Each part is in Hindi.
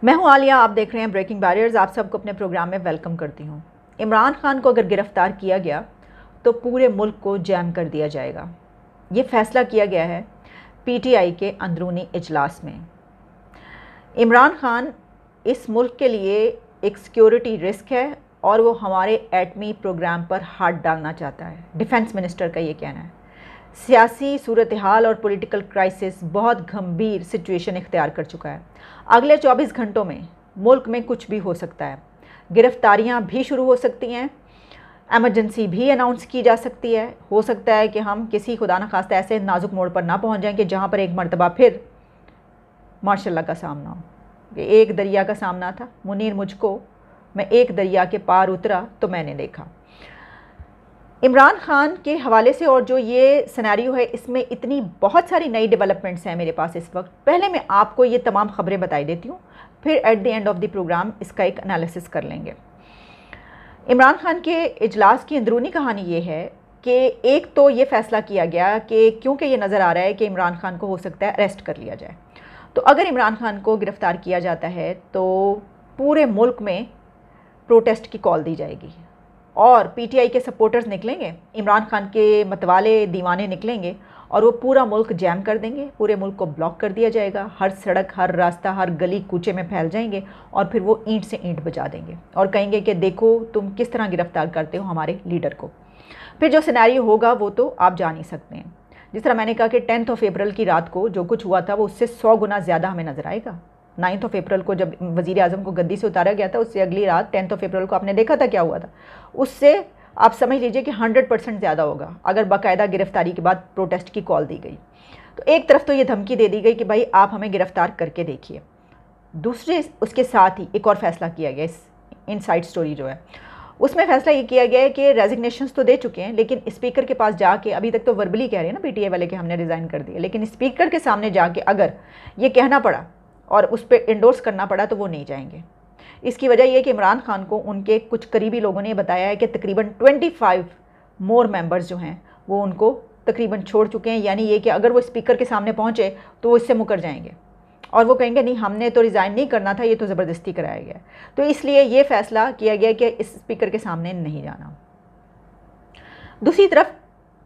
मैं हूं आलिया, आप देख रहे हैं ब्रेकिंग बैरियर्स। आप सबको अपने प्रोग्राम में वेलकम करती हूं। इमरान खान को अगर गिरफ़्तार किया गया तो पूरे मुल्क को जैम कर दिया जाएगा। ये फ़ैसला किया गया है पीटीआई के अंदरूनी इजलास में। इमरान खान इस मुल्क के लिए एक सिक्योरिटी रिस्क है और वो हमारे एटमी प्रोग्राम पर हाथ डालना चाहता है। डिफेंस मिनिस्टर का ये कहना है। सियासी सूरत हाल और पॉलिटिकल क्राइसिस बहुत गंभीर सिचुएशन इख्तियार कर चुका है। अगले 24 घंटों में मुल्क में कुछ भी हो सकता है। गिरफ्तारियां भी शुरू हो सकती हैं, एमरजेंसी भी अनाउंस की जा सकती है। हो सकता है कि हम किसी खुदा न खास्ता ऐसे नाजुक मोड़ पर ना पहुंच जाएं कि जहां पर एक मर्तबा फिर मार्शल का सामना हो। एक दरिया का सामना था, मुनीर मुझको, मैं एक दरिया के पार उतरा तो मैंने देखा। इमरान खान के हवाले से और जो ये सिनेरियो है, इसमें इतनी बहुत सारी नई डेवलपमेंट्स हैं मेरे पास इस वक्त। पहले मैं आपको ये तमाम खबरें बताई देती हूँ, फिर at the end of the program इसका एक एनालिसिस कर लेंगे। इमरान खान के इजलास की अंदरूनी कहानी ये है कि एक तो ये फ़ैसला किया गया कि क्योंकि ये नज़र आ रहा है कि इमरान खान को हो सकता है अरेस्ट कर लिया जाए, तो अगर इमरान खान को गिरफ़्तार किया जाता है तो पूरे मुल्क में प्रोटेस्ट की कॉल दी जाएगी और पीटीआई के सपोर्टर्स निकलेंगे, इमरान खान के मतवाले दीवाने निकलेंगे और वो पूरा मुल्क जैम कर देंगे। पूरे मुल्क को ब्लॉक कर दिया जाएगा। हर सड़क, हर रास्ता, हर गली कूचे में फैल जाएंगे और फिर वो ईंट से ईंट बजा देंगे और कहेंगे कि देखो तुम किस तरह गिरफ्तार करते हो हमारे लीडर को। फिर जो सिनेरियो होगा वो तो आप जान ही सकते हैं। जिस तरह मैंने कहा कि 10 अप्रैल की रात को जो कुछ हुआ था वो उससे 100 गुना ज़्यादा हमें नज़र आएगा। 9 अप्रैल को जब वज़ीर आज़म को गद्दी से उतारा गया था, उससे अगली रात 10 अप्रैल को आपने देखा था क्या हुआ था। उससे आप समझ लीजिए कि 100% ज़्यादा होगा अगर बाकायदा गिरफ्तारी के बाद प्रोटेस्ट की कॉल दी गई। तो एक तरफ तो ये धमकी दे दी गई कि भाई आप हमें गिरफ्तार करके देखिए। दूसरे उसके साथ ही एक और फैसला किया गया, इस इनसाइड स्टोरी जो है उसमें फ़ैसला ये किया गया है कि रेजिग्नेशंस तो दे चुके हैं, लेकिन स्पीकर के पास जाके, अभी तक तो वर्बली कह रहे हैं ना पीटीआई वाले कि हमने रिज़ाइन कर दिया, लेकिन स्पीकर के सामने जाके अगर ये कहना पड़ा और उस पर इंडोर्स करना पड़ा तो वो नहीं जाएंगे। इसकी वजह यह कि इमरान खान को उनके कुछ करीबी लोगों ने बताया है कि तकरीबन 25 मोर मेंबर्स जो हैं वो उनको तकरीबन छोड़ चुके हैं। यानी ये कि अगर वो स्पीकर के सामने पहुंचे तो वो इससे मुकर जाएंगे और वो कहेंगे नहीं, हमने तो रिज़ाइन नहीं करना था, ये तो ज़बरदस्ती कराया गया। तो इसलिए ये फ़ैसला किया गया कि इस स्पीकर के सामने नहीं जाना। दूसरी तरफ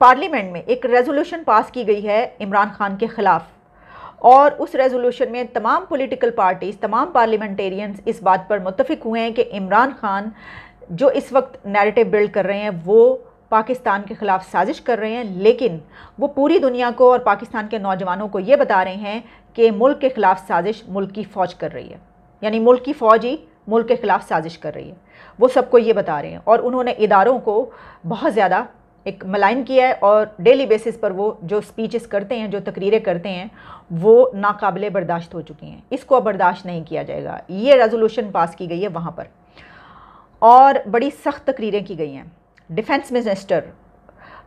पार्लियामेंट में एक रेजोल्यूशन पास की गई है इमरान खान के ख़िलाफ़ और उस रेजोल्यूशन में तमाम पॉलिटिकल पार्टीज़, तमाम पार्लियामेंटेरियंस इस बात पर मुत्तफिक हुए हैं कि इमरान खान जो इस वक्त नैरेटिव बिल्ड कर रहे हैं वो पाकिस्तान के ख़िलाफ़ साजिश कर रहे हैं, लेकिन वो पूरी दुनिया को और पाकिस्तान के नौजवानों को ये बता रहे हैं कि मुल्क के ख़िलाफ़ साजिश मुल्क की फ़ौज कर रही है। यानी मुल्क की फ़ौज ही मुल्क के ख़िलाफ़ साजिश कर रही है, वो सबको ये बता रहे हैं। और उन्होंने इदारों को बहुत ज़्यादा एक मलाइन किया है और डेली बेसिस पर वो जो स्पीचेस करते हैं, जो तकरीरें करते हैं, वो नाकाबिले बर्दाश्त हो चुकी हैं। इसको अब बर्दाश्त नहीं किया जाएगा। ये रेजोल्यूशन पास की गई है वहाँ पर और बड़ी सख्त तकरीरें की गई हैं। डिफेंस मिनिस्टर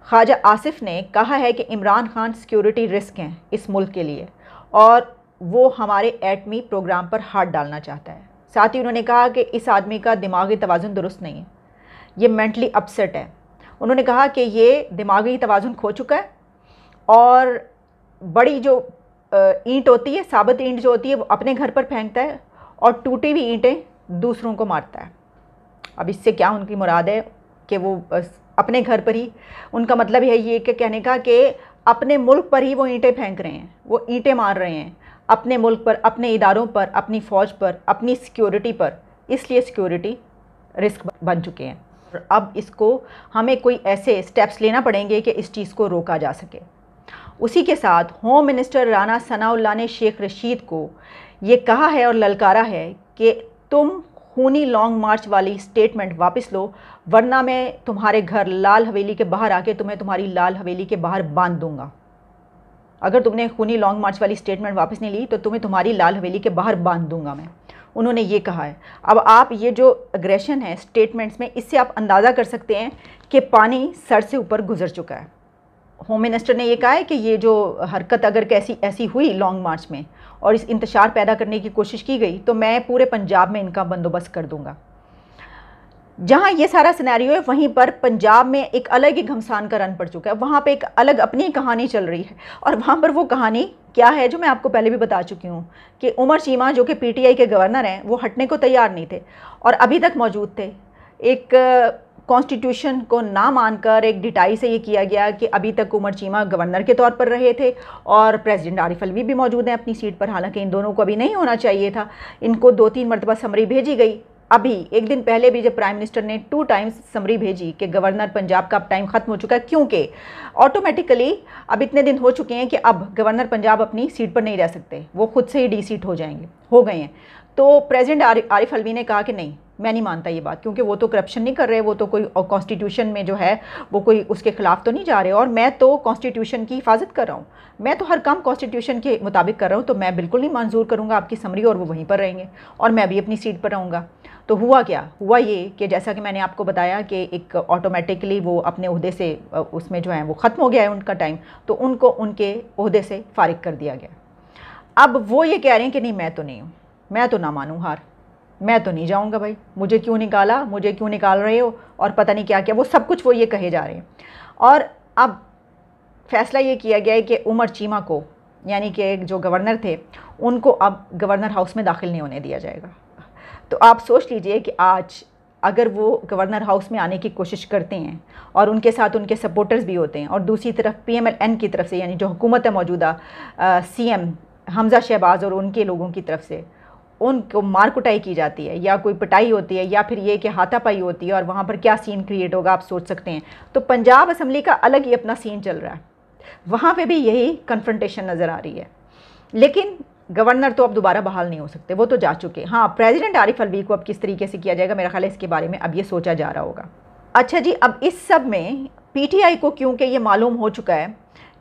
ख्वाजा आसिफ ने कहा है कि इमरान खान सिक्योरिटी रिस्क हैं इस मुल्क के लिए और वो हमारे एटमी प्रोग्राम पर हाथ डालना चाहता है। साथ ही उन्होंने कहा कि इस आदमी का दिमागी तवाज़ुन दुरुस्त नहीं है, ये मेंटली अपसेट है। उन्होंने कहा कि ये दिमागी तवाज़ुन खो चुका है और बड़ी जो ईंट होती है, साबित ईंट जो होती है, वो अपने घर पर फेंकता है और टूटी हुई ईंटें दूसरों को मारता है। अब इससे क्या उनकी मुराद है कि वो अपने घर पर ही, उनका मतलब है ये कि कहने का कि अपने मुल्क पर ही वो ईंटें फेंक रहे हैं, वो ईंटें मार रहे हैं अपने मुल्क पर, अपने इदारों पर, अपनी फ़ौज पर, अपनी सिक्योरिटी पर। इसलिए सिक्योरिटी रिस्क बन चुके हैं। अब इसको हमें कोई ऐसे स्टेप्स लेना पड़ेंगे कि इस चीज़ को रोका जा सके। उसी के साथ होम मिनिस्टर राना सनाउल्लाह ने शेख रशीद को ये कहा है और ललकारा है कि तुम खूनी लॉन्ग मार्च वाली स्टेटमेंट वापस लो, वरना मैं तुम्हारे घर लाल हवेली के बाहर आके तुम्हें तुम्हारी लाल हवेली के बाहर बांध दूंगा। अगर तुमने खूनी लॉन्ग मार्च वाली स्टेटमेंट वापस नहीं ली तो तुम्हें तुम्हारी लाल हवेली के बाहर बांध दूंगा मैं। उन्होंने ये कहा है। अब आप ये जो एग्रेशन है स्टेटमेंट्स में, इससे आप अंदाज़ा कर सकते हैं कि पानी सर से ऊपर गुजर चुका है। होम मिनिस्टर ने ये कहा है कि ये जो हरकत अगर कैसी ऐसी हुई लॉन्ग मार्च में और इस इंतशार पैदा करने की कोशिश की गई तो मैं पूरे पंजाब में इनका बंदोबस्त कर दूंगा। जहाँ ये सारा सिनेरियो है वहीं पर पंजाब में एक अलग ही घमसान का रन पड़ चुका है, वहाँ पे एक अलग अपनी कहानी चल रही है। और वहाँ पर वो कहानी क्या है जो मैं आपको पहले भी बता चुकी हूँ कि उमर चीमा जो कि पीटीआई के गवर्नर हैं वो हटने को तैयार नहीं थे और अभी तक मौजूद थे। एक कॉन्स्टिट्यूशन को ना मानकर एक डिटाई से ये किया गया कि अभी तक उमर चीमा गवर्नर के तौर पर रहे थे और प्रेसिडेंट आरिफ अलवी भी मौजूद हैं अपनी सीट पर, हालांकि इन दोनों को अभी नहीं होना चाहिए था। इनको 2-3 मरतबा समरी भेजी गई। अभी एक दिन पहले भी जब प्राइम मिनिस्टर ने 2 टाइम्स समरी भेजी कि गवर्नर पंजाब का अब टाइम ख़त्म हो चुका है, क्योंकि ऑटोमेटिकली अब इतने दिन हो चुके हैं कि अब गवर्नर पंजाब अपनी सीट पर नहीं रह सकते, वो खुद से ही डी-सीट हो गए हैं। तो प्रेसिडेंट आरिफ अलवी ने कहा कि नहीं, मैं नहीं मानता ये बात, क्योंकि वो तो करप्शन नहीं कर रहे, वो तो कोई कॉन्स्टिट्यूशन में जो है वो कोई उसके ख़िलाफ़ तो नहीं जा रहे, और मैं तो कॉन्स्टिट्यूशन की हिफाजत कर रहा हूँ, मैं तो हर काम कॉन्स्टिट्यूशन के मुताबिक कर रहा हूँ, तो मैं बिल्कुल नहीं मंजूर करूँगा आपकी समरी, और वो वहीं पर रहेंगे और मैं भी अपनी सीट पर रहूँगा। तो हुआ क्या, हुआ ये कि जैसा कि मैंने आपको बताया कि एक ऑटोमेटिकली वो अपने ओहदे से उसमें जो है वो ख़त्म हो गया है उनका टाइम, तो उनको उनके ओहदे से फारिग कर दिया गया। अब वो ये कह रहे हैं कि नहीं, मैं तो नहीं हूँ, मैं तो ना मानूँ हार, मैं तो नहीं जाऊंगा भाई, मुझे क्यों निकाला, मुझे क्यों निकाल रहे हो, और पता नहीं क्या क्या, वो सब कुछ वो ये कहे जा रहे हैं। और अब फैसला ये किया गया है कि उमर चीमा को, यानी कि जो गवर्नर थे, उनको अब गवर्नर हाउस में दाखिल नहीं होने दिया जाएगा। तो आप सोच लीजिए कि आज अगर वो गवर्नर हाउस में आने की कोशिश करते हैं और उनके साथ उनके सपोर्टर्स भी होते हैं, और दूसरी तरफ PMLN की तरफ से, यानी जो हुकूमत है मौजूदा, CM हमज़ा शहबाज और उनके लोगों की तरफ से उनको मार कुटाई की जाती है, या कोई पिटाई होती है, या फिर ये कि हाथापाई होती है, और वहाँ पर क्या सीन क्रिएट होगा आप सोच सकते हैं। तो पंजाब असम्बली का अलग ही अपना सीन चल रहा है, वहाँ पे भी यही कन्फ्रंटेशन नज़र आ रही है। लेकिन गवर्नर तो अब दोबारा बहाल नहीं हो सकते, वो तो जा चुके। हाँ, प्रेसिडेंट आरिफ अलवी को अब किस तरीके से किया जाएगा, मेरा ख्याल है इसके बारे में अब ये सोचा जा रहा होगा। अच्छा जी, अब इस सब में PTI को क्योंकि ये मालूम हो चुका है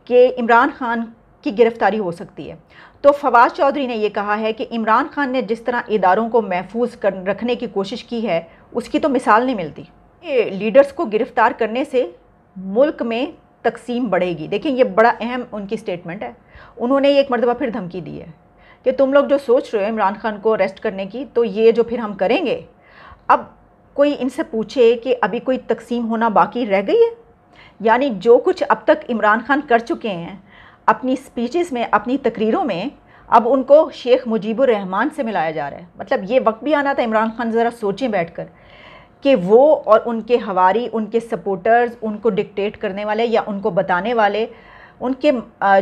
कि इमरान खान की गिरफ्तारी हो सकती है, तो फवाद चौधरी ने यह कहा है कि इमरान खान ने जिस तरह इदारों को महफूज रखने की कोशिश की है उसकी तो मिसाल नहीं मिलती। ये लीडर्स को गिरफ्तार करने से मुल्क में तकसीम बढ़ेगी। देखिए, ये बड़ा अहम उनकी स्टेटमेंट है। उन्होंने एक मरतबा फिर धमकी दी है कि तुम लोग जो सोच रहे हो इमरान खान को अरेस्ट करने की, तो ये जो फिर हम करेंगे। अब कोई इनसे पूछे कि अभी कोई तकसीम होना बाकी रह गई है, यानी जो कुछ अब तक इमरान खान कर चुके हैं अपनी स्पीचेस में, अपनी तकरीरों में, अब उनको शेख मुजीबुर रहमान से मिलाया जा रहा है। मतलब ये वक्त भी आना था, इमरान खान ज़रा सोचें बैठकर कि वो और उनके हवारी, उनके सपोर्टर्स, उनको डिक्टेट करने वाले या उनको बताने वाले, उनके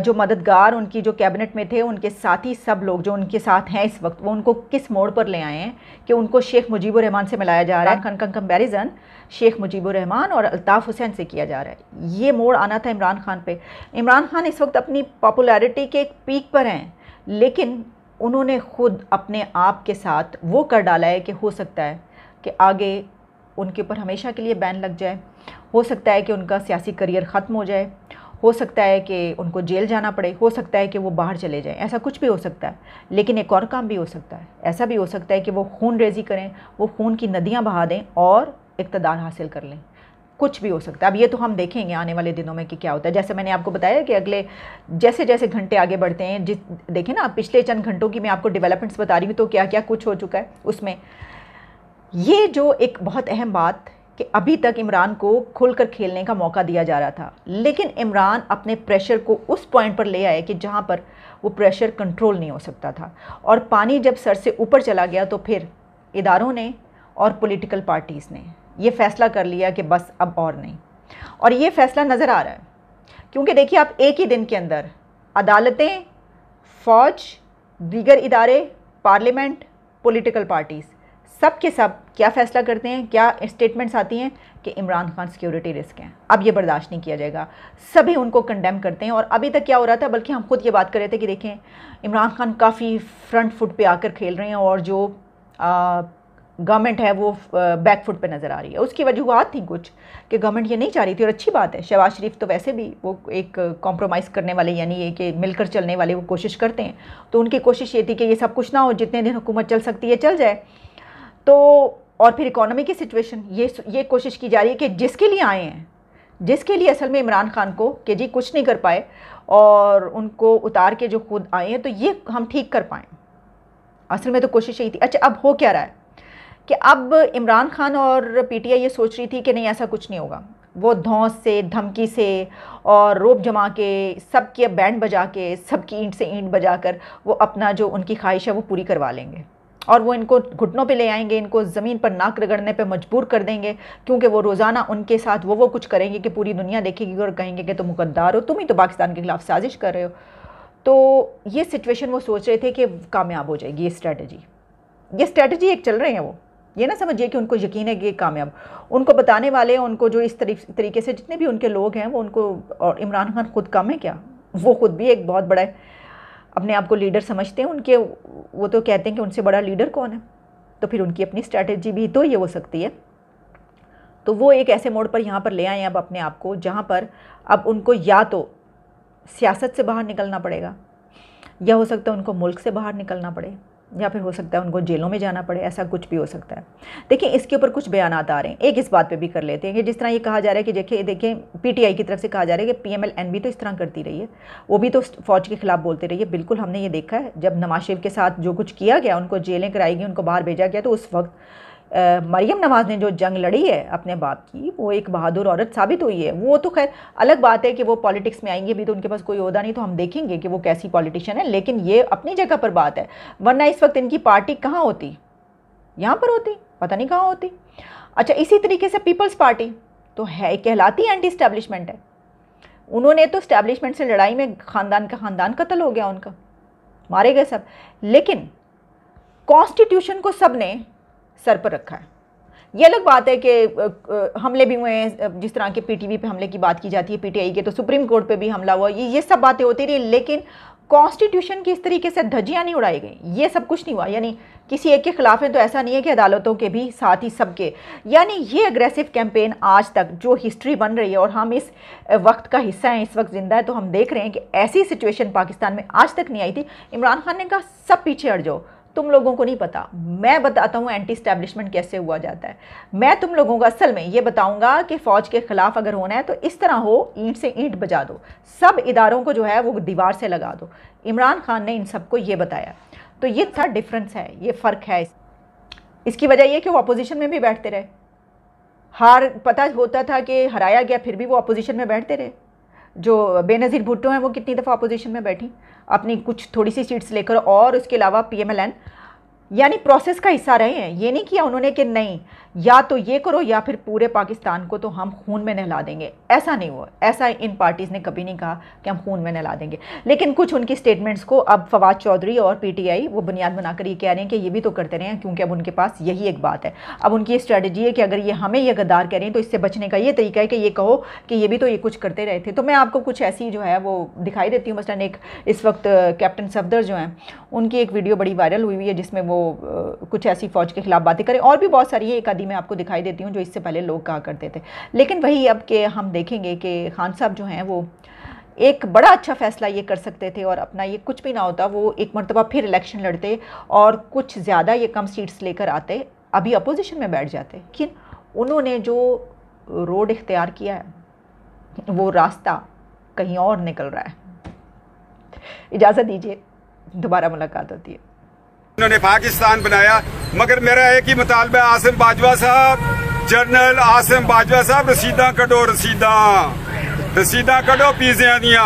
जो मददगार, उनकी जो कैबिनेट में थे, उनके साथी, सब लोग जो उनके साथ हैं इस वक्त, वो उनको किस मोड़ पर ले आए हैं कि उनको शेख मुजीबुर रहमान से मिलाया जा रहा है। खान का कंपैरिजन शेख मुजीबुर रहमान और अल्ताफ़ हुसैन से किया जा रहा है। ये मोड़ आना था इमरान खान पे। इमरान खान इस वक्त अपनी पॉपुलैरिटी के एक पीक पर हैं, लेकिन उन्होंने ख़ुद अपने आप के साथ वो कर डाला है कि हो सकता है कि आगे उनके ऊपर हमेशा के लिए बैन लग जाए, हो सकता है कि उनका सियासी करियर ख़त्म हो जाए, हो सकता है कि उनको जेल जाना पड़े, हो सकता है कि वो बाहर चले जाएं, ऐसा कुछ भी हो सकता है। लेकिन एक और काम भी हो सकता है, ऐसा भी हो सकता है कि वो खून रेजी करें, वो खून की नदियां बहा दें और इक़्तिदार हासिल कर लें। कुछ भी हो सकता है। अब ये तो हम देखेंगे आने वाले दिनों में कि क्या होता है। जैसे मैंने आपको बताया कि अगले जैसे जैसे घंटे आगे बढ़ते हैं, देखें ना, पिछले चंद घंटों की मैं आपको डेवलपमेंट्स बता रही हूँ, तो क्या क्या कुछ हो चुका है उसमें। ये जो एक बहुत अहम बात कि अभी तक इमरान को खुलकर खेलने का मौका दिया जा रहा था, लेकिन इमरान अपने प्रेशर को उस पॉइंट पर ले आए कि जहाँ पर वो प्रेशर कंट्रोल नहीं हो सकता था, और पानी जब सर से ऊपर चला गया तो फिर इदारों ने और पॉलिटिकल पार्टीज़ ने ये फ़ैसला कर लिया कि बस अब और नहीं। और ये फ़ैसला नज़र आ रहा है, क्योंकि देखिए आप एक ही दिन के अंदर अदालतें, फ़ौज, दीगर इदारे, पार्लियामेंट, पॉलिटिकल पार्टीज़, सब के सब क्या फ़ैसला करते हैं, क्या स्टेटमेंट्स आती हैं कि इमरान खान सिक्योरिटी रिस्क हैं, अब ये बर्दाश्त नहीं किया जाएगा। सभी उनको कंडेम करते हैं। और अभी तक क्या हो रहा था, बल्कि हम खुद ये बात कर रहे थे कि देखें इमरान खान काफ़ी फ्रंट फुट पे आकर खेल रहे हैं, और जो गवर्नमेंट है वो बैक फुट पे नज़र आ रही है। उसकी वजूहत थी कुछ कि गवर्नमेंट ये नहीं चाह रही थी, और अच्छी बात है। शहबाज शरीफ तो वैसे भी वो एक कॉम्प्रोमाइज़ करने वाले, यानी ये कि मिलकर चलने वाले वो कोशिश करते हैं। तो उनकी कोशिश ये थी कि ये सब कुछ ना हो, जितने दिन हुकूमत चल सकती है चल जाए। तो और फिर इकोनॉमी की सिचुएशन, ये कोशिश की जा रही है कि जिसके लिए आए हैं, जिसके लिए असल में इमरान खान को कि जी कुछ नहीं कर पाए और उनको उतार के जो खुद आए हैं, तो ये हम ठीक कर पाएँ। असल में तो कोशिश यही थी। अच्छा, अब हो क्या रहा है कि अब इमरान खान और पीटीआई ये सोच रही थी कि नहीं ऐसा कुछ नहीं होगा, वो धौंस से, धमकी से और रोब जमा के, सबकी बैंड बजा के, सबकी ईंट से ईंट बजाकर वो अपना जो उनकी ख्वाहिश है वो पूरी करवा लेंगे और वो इनको घुटनों पे ले आएंगे, इनको ज़मीन पर नाक रगड़ने पे मजबूर कर देंगे, क्योंकि वो रोज़ाना उनके साथ वो कुछ करेंगे कि पूरी दुनिया देखेगी और कहेंगे कि तुम मुकद्दार हो, तुम ही तो पाकिस्तान के खिलाफ साजिश कर रहे हो। तो ये सिचुएशन वो सोच रहे थे कि कामयाब हो जाएगी ये स्ट्रैटेजी एक चल रहे हैं वो, ये ना समझिए कि उनको यकीन है कि कामयाब, उनको बताने वाले, उनको जो इस तरीके से जितने भी उनके लोग हैं वो उनको, और इमरान खान खुद कम है क्या, वो खुद भी एक बहुत बड़ा अपने आप को लीडर समझते हैं, उनके वो तो कहते हैं कि उनसे बड़ा लीडर कौन है, तो फिर उनकी अपनी स्ट्रैटेजी भी तो ये हो सकती है। तो वो एक ऐसे मोड़ पर यहाँ पर ले आए अब अपने आप को, जहाँ पर अब उनको या तो सियासत से बाहर निकलना पड़ेगा, या हो सकता है उनको मुल्क से बाहर निकलना पड़े, या फिर हो सकता है उनको जेलों में जाना पड़े, ऐसा कुछ भी हो सकता है। देखिए इसके ऊपर कुछ बयानात आ रहे हैं, एक इस बात पे भी कर लेते हैं कि जिस तरह ये कहा जा रहा है कि देखिए पीटीआई की तरफ से कहा जा रहा है कि पीएमएल-एन भी तो इस तरह करती रही है, वो भी तो फ़ौज के खिलाफ बोलते रही है। बिल्कुल हमने ये देखा है, जब नवाज शरीफ के साथ जो कुछ किया गया, उनको जेलें कराई गई, उनको बाहर भेजा गया, तो उस वक्त मरियम नवाज़ ने जो जंग लड़ी है अपने बाप की, वो एक बहादुर औरत साबित हुई है। वो तो खैर अलग बात है कि वो पॉलिटिक्स में आएंगे भी, तो उनके पास कोई ओहदा नहीं, तो हम देखेंगे कि वो कैसी पॉलिटिशियन है, लेकिन ये अपनी जगह पर बात है। वरना इस वक्त इनकी पार्टी कहाँ होती, यहाँ पर होती, पता नहीं कहाँ होती। अच्छा, इसी तरीके से पीपल्स पार्टी तो है, कहलाती एंटी स्टैब्लिशमेंट है। उन्होंने तो स्टैब्लिशमेंट से लड़ाई में खानदान का खानदान कत्ल हो गया उनका, मारे गए सब, लेकिन कॉन्स्टिट्यूशन को सब ने सर पर रखा है। ये अलग बात है कि हमले भी हुए हैं, जिस तरह के पीटीवी पे हमले की बात की जाती है, पीटीआई के तो सुप्रीम कोर्ट पे भी हमला हुआ, ये सब बातें होती रही, लेकिन कॉन्स्टिट्यूशन की इस तरीके से धज्जियां नहीं उड़ाई गई, ये सब कुछ नहीं हुआ। यानी किसी एक के खिलाफ है तो ऐसा नहीं है कि अदालतों के भी साथ ही सबके, यानी ये अग्रेसिव कैंपेन आज तक जो हिस्ट्री बन रही है, और हम इस वक्त का हिस्सा हैं, इस वक्त जिंदा है, तो हम देख रहे हैं कि ऐसी सिचुएशन पाकिस्तान में आज तक नहीं आई थी। इमरान खान ने कहा सब पीछे हट जाओ, तुम लोगों को नहीं पता, मैं बताता हूँ एंटी स्टैब्लिशमेंट कैसे हुआ जाता है। मैं तुम लोगों को असल में ये बताऊंगा कि फ़ौज के खिलाफ अगर होना है तो इस तरह हो, ईंट से ईंट बजा दो, सब इदारों को जो है वो दीवार से लगा दो। इमरान खान ने इन सबको ये बताया, तो ये था डिफरेंस है, ये फ़र्क है। इसकी वजह ये कि वो अपोजिशन में भी बैठते रहे, हार पता होता था कि हराया गया, फिर भी वो अपोजिशन में बैठते रहे। जो बेनज़ीर भुट्टो हैं वो कितनी दफ़ा अपोजिशन में बैठी अपनी कुछ थोड़ी सी सीट्स लेकर, और उसके अलावा पीएमएल-एन यानी प्रोसेस का हिस्सा रहे हैं। ये नहीं किया उन्होंने कि नहीं या तो ये करो या फिर पूरे पाकिस्तान को तो हम खून में नहला देंगे, ऐसा नहीं हुआ। ऐसा इन पार्टीज़ ने कभी नहीं कहा कि हम खून में नहला देंगे, लेकिन कुछ उनकी स्टेटमेंट्स को अब फवाद चौधरी और पीटीआई वो बुनियाद बनाकर ये कह रहे हैं कि ये भी तो करते रहे हैं, क्योंकि अब उनके पास यही एक बात है। अब उनकी स्ट्रैटेजी है कि अगर ये हमें ये गद्दार कह रहे हैं तो इससे बचने का ये तरीका है कि ये कहो कि ये भी तो ये कुछ करते रहे थे। तो मैं आपको कुछ ऐसी जो है वो दिखाई देती हूँ। मसलन एक इस वक्त कैप्टन सफदर जो हैं, उनकी एक वीडियो बड़ी वायरल हुई है जिसमें वो कुछ ऐसी फ़ौज के खिलाफ बातें करें, और भी बहुत सारी है, एक आदि मैं आपको दिखाई देती हूँ जो इससे पहले लोग कहा करते थे। लेकिन वही अब के हम देखेंगे कि खान साहब जो हैं वो एक बड़ा अच्छा फ़ैसला ये कर सकते थे, और अपना ये कुछ भी ना होता वो एक मरतबा फिर इलेक्शन लड़ते और कुछ ज़्यादा ये कम सीट्स लेकर आते, अभी अपोजिशन में बैठ जाते। लेकिन उन्होंने जो रोड इख्तियार किया है वो रास्ता कहीं और निकल रहा है। इजाज़त दीजिए, दोबारा मुलाकात होती है। उन्होंने पाकिस्तान बनाया, मगर मेरा एक ही मुतालबा है, आसिम बाजवा साहब, जनरल आसिम बाजवा साहब, रसीदा कटो, रसीदा कटो, पीजियां दिया,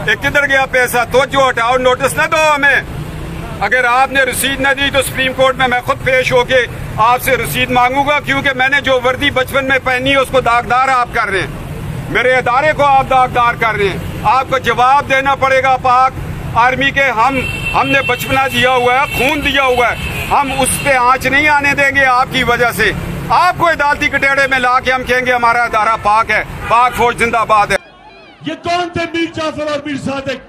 किधर गया पैसा, तो जो हटाओ, नोटिस ना दो हमें। अगर आपने रसीद न दी तो सुप्रीम कोर्ट में मैं खुद पेश होके आपसे रसीद मांगूंगा, क्योंकि मैंने जो वर्दी बचपन में पहनी है उसको दागदार आप कर रहे हैं, मेरे अदारे को आप दागदार कर रहे हैं। आपको जवाब देना पड़ेगा पाक आर्मी के। हमने बचपना दिया हुआ है, खून दिया हुआ है, हम उस पे आंच नहीं आने देंगे आपकी वजह से। आपको अदालती कटेड़े में ला के हम कहेंगे हमारा अदारा पाक है, पाक फौज जिंदाबाद है। ये कौन थे मीर जाफर और मीर सादिक?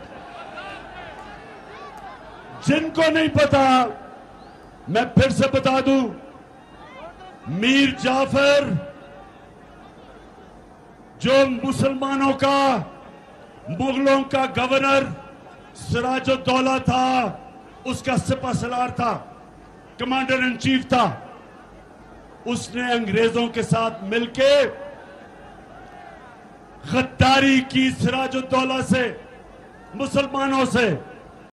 जिनको नहीं पता मैं फिर से बता दूं, मीर जाफर जो मुसलमानों का, मुगलों का गवर्नर सिराजुद्दौला था, उसका सिपह सलार था, कमांडर इन चीफ था, उसने अंग्रेजों के साथ मिलके गद्दारी की सिराजुद्दौला से, मुसलमानों से।